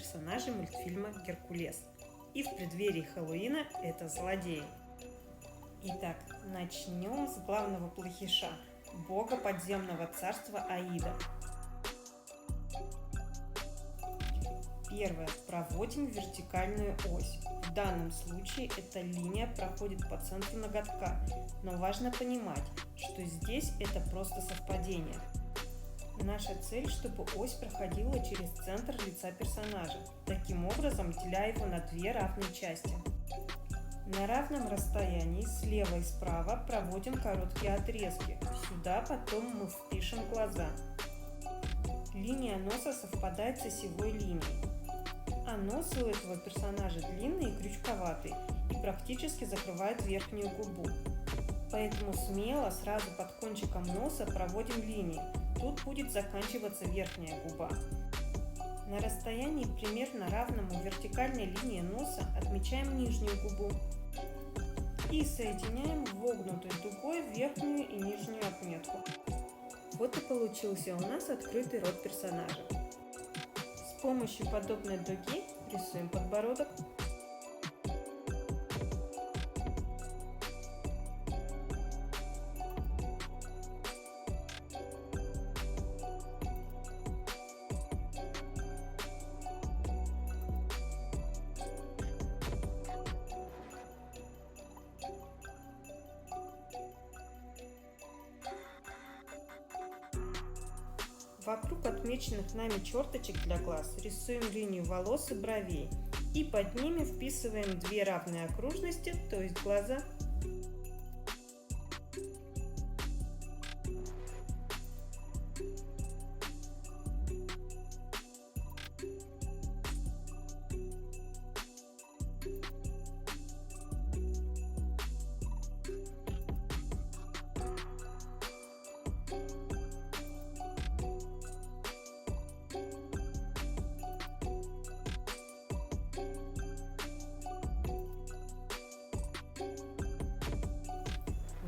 персонажей мультфильма «Геркулес». И в преддверии Хэллоуина это злодей. Итак, начнем с главного плохиша, бога подземного царства Аида. Первое. Проводим вертикальную ось. В данном случае эта линия проходит по центру ноготка, но важно понимать, что здесь это просто совпадение. Наша цель, чтобы ось проходила через центр лица персонажа, таким образом деля его на две равные части. На равном расстоянии слева и справа проводим короткие отрезки. Сюда потом мы впишем глаза. Линия носа совпадает с осевой линией. А нос у этого персонажа длинный и крючковатый и практически закрывает верхнюю губу. Поэтому смело сразу под кончиком носа проводим линии. Тут будет заканчиваться верхняя губа. На расстоянии примерно равному вертикальной линии носа отмечаем нижнюю губу и соединяем вогнутой дугой верхнюю и нижнюю отметку. Вот и получился у нас открытый рот персонажа. С помощью подобной дуги рисуем подбородок. Вокруг отмеченных нами черточек для глаз рисуем линию волос и бровей и под ними вписываем две равные окружности, то есть глаза.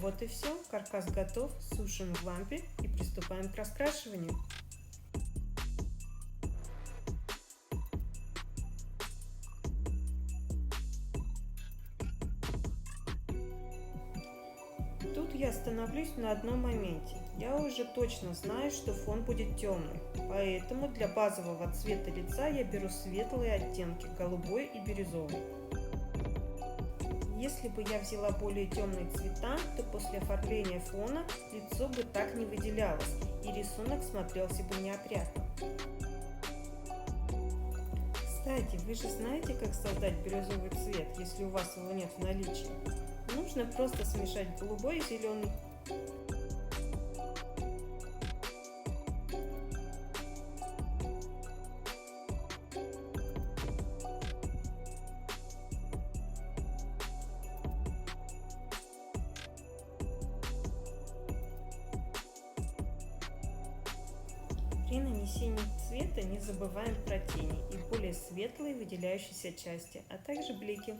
Вот и все, каркас готов, сушим в лампе и приступаем к раскрашиванию. Тут я остановлюсь на одном моменте. Я уже точно знаю, что фон будет темный, поэтому для базового цвета лица я беру светлые оттенки, голубой и бирюзовый. Если бы я взяла более темные цвета, то после оформления фона лицо бы так не выделялось и рисунок смотрелся бы неопрятно. Кстати, вы же знаете, как создать бирюзовый цвет, если у вас его нет в наличии? Нужно просто смешать голубой и зеленый. При нанесении цвета не забываем про тени и более светлые выделяющиеся части, а также блики.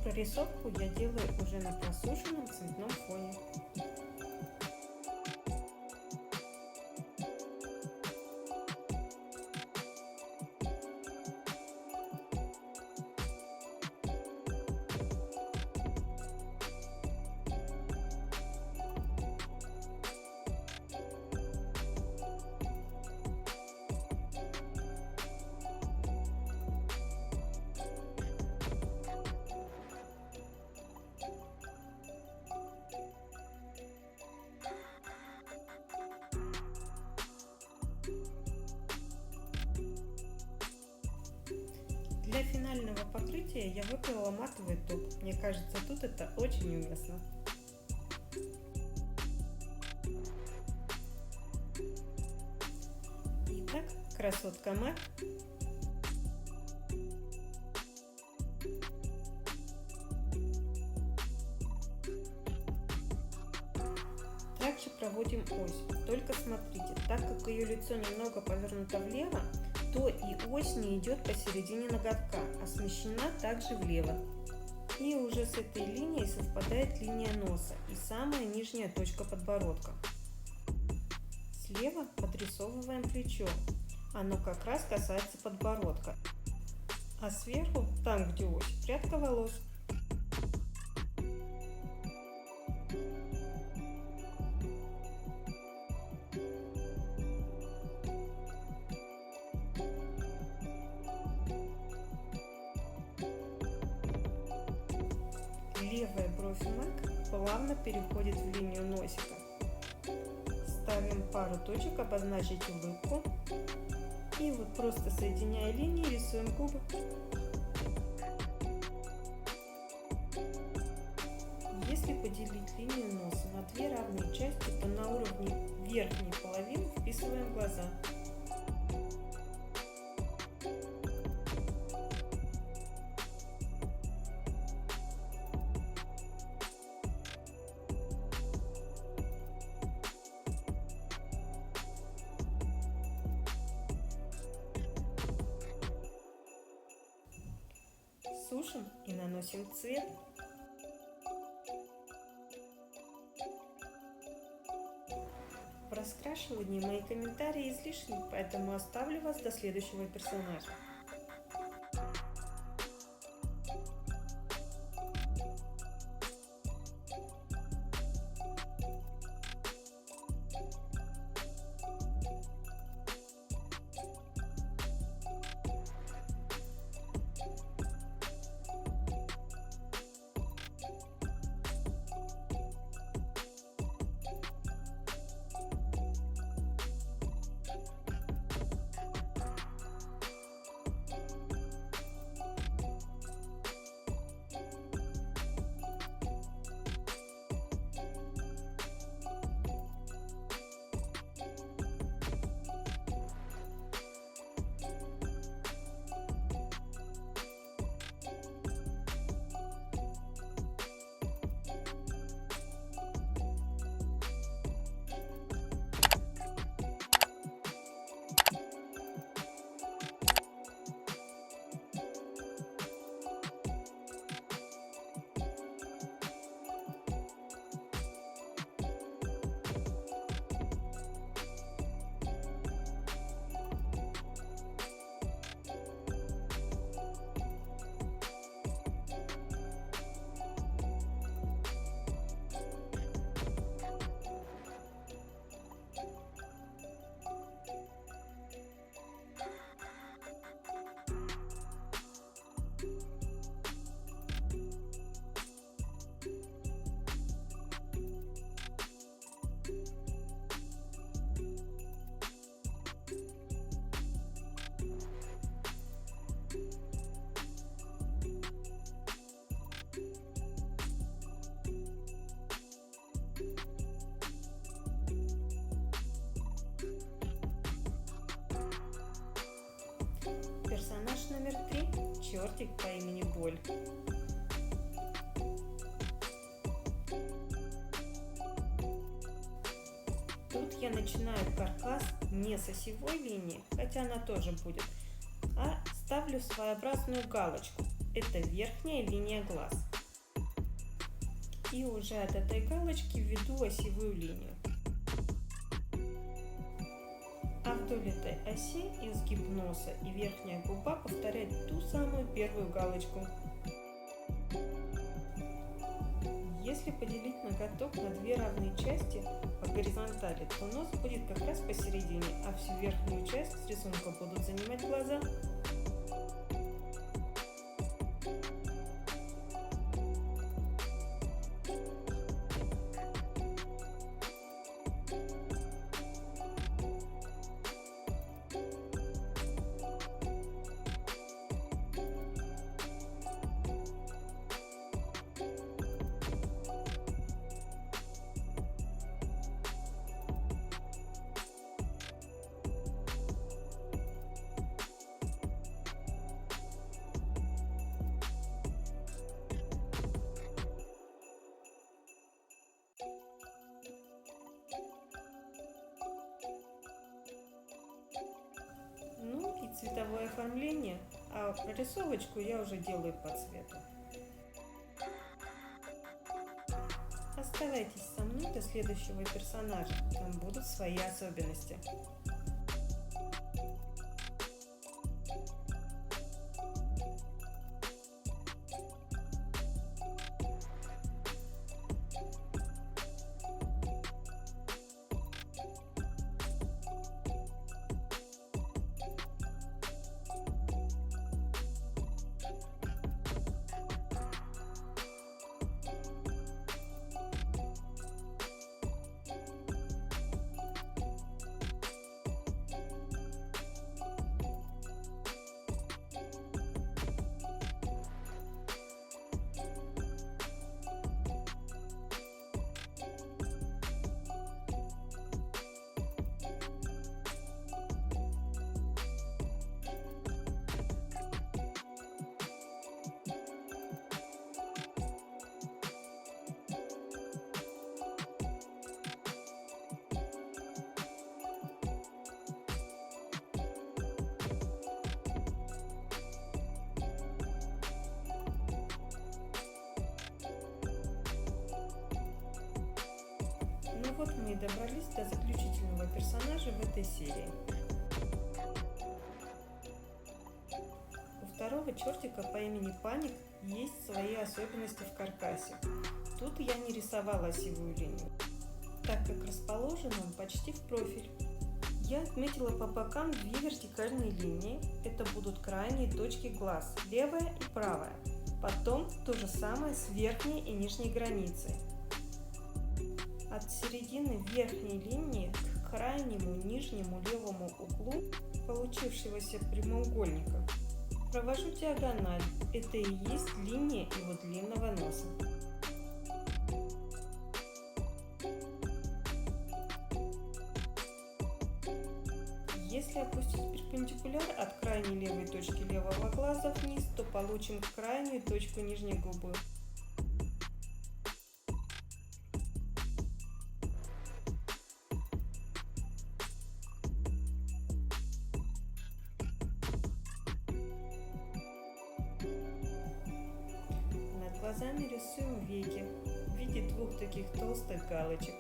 Прорисовку я делаю уже на просушенном цветном фоне. Для финального покрытия я выбрала матовый тон. Мне кажется, тут это очень уместно. Итак, красотка мат. Также проводим ось. Только смотрите, так как ее лицо немного повернуто влево, то и ось не идет посередине ноготка, а смещена также влево. И уже с этой линией совпадает линия носа и самая нижняя точка подбородка. Слева подрисовываем плечо, оно как раз касается подбородка. А сверху, там где ось, прядка волос. Левая бровь Мэг плавно переходит в линию носика. Ставим пару точек обозначить улыбку. И вот просто соединяя линии, рисуем губы. Если поделить линию носа на две равные части, то на уровне верхней половины вписываем глаза. Сушим и наносим цвет. В раскрашивании мои комментарии излишни, поэтому оставлю вас до следующего персонажа. Персонаж номер 3 – чертик по имени Боль. Тут я начинаю каркас не с осевой линии, хотя она тоже будет, а ставлю своеобразную галочку. Это верхняя линия глаз. И уже от этой галочки введу осевую линию. А вдоль этой оси изгиб носа и верхняя губа повторяет ту самую первую галочку. Если поделить ноготок на две равные части по горизонтали, то нос будет как раз посередине, а всю верхнюю часть рисунка будут занимать глаза. оформление, а прорисовочку я уже делаю по цвету. Оставайтесь со мной до следующего персонажа, там будут свои особенности. Ну вот мы и добрались до заключительного персонажа в этой серии. У второго чертика по имени Паник есть свои особенности в каркасе. Тут я не рисовала осевую линию, так как расположен он почти в профиль. Я отметила по бокам две вертикальные линии, это будут крайние точки глаз, левая и правая. Потом то же самое с верхней и нижней границей. От середины верхней линии к крайнему нижнему левому углу получившегося прямоугольника провожу диагональ, это и есть линия его длинного носа. Если опустить перпендикуляр от крайней левой точки левого глаза вниз, то получим крайнюю точку нижней губы. Над глазами рисуем веки в виде двух таких толстых галочек.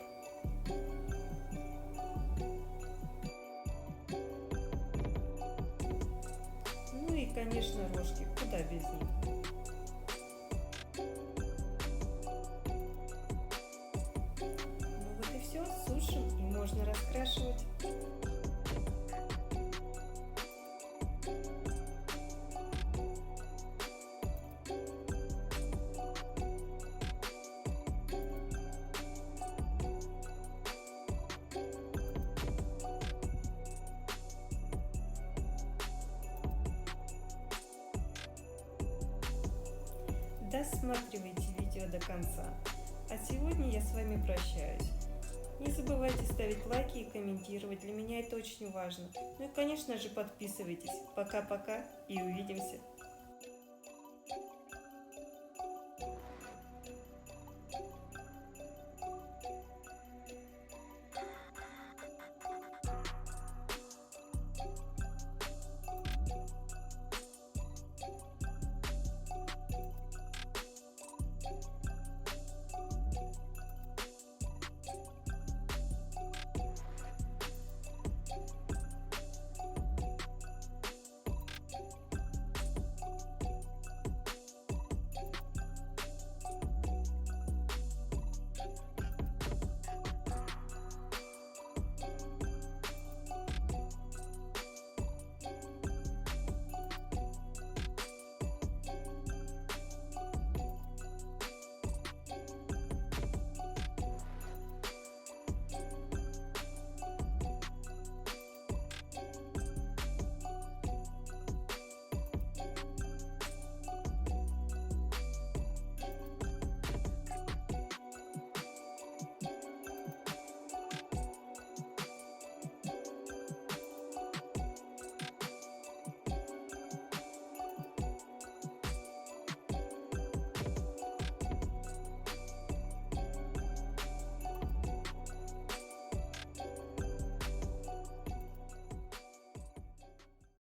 Ну и, конечно, рожки, куда без них. Ну вот и все, сушим и можно раскрашивать. Досматривайте видео до конца. А сегодня я с вами прощаюсь. Не забывайте ставить лайки и комментировать, для меня это очень важно. Ну и конечно же подписывайтесь. Пока-пока и увидимся.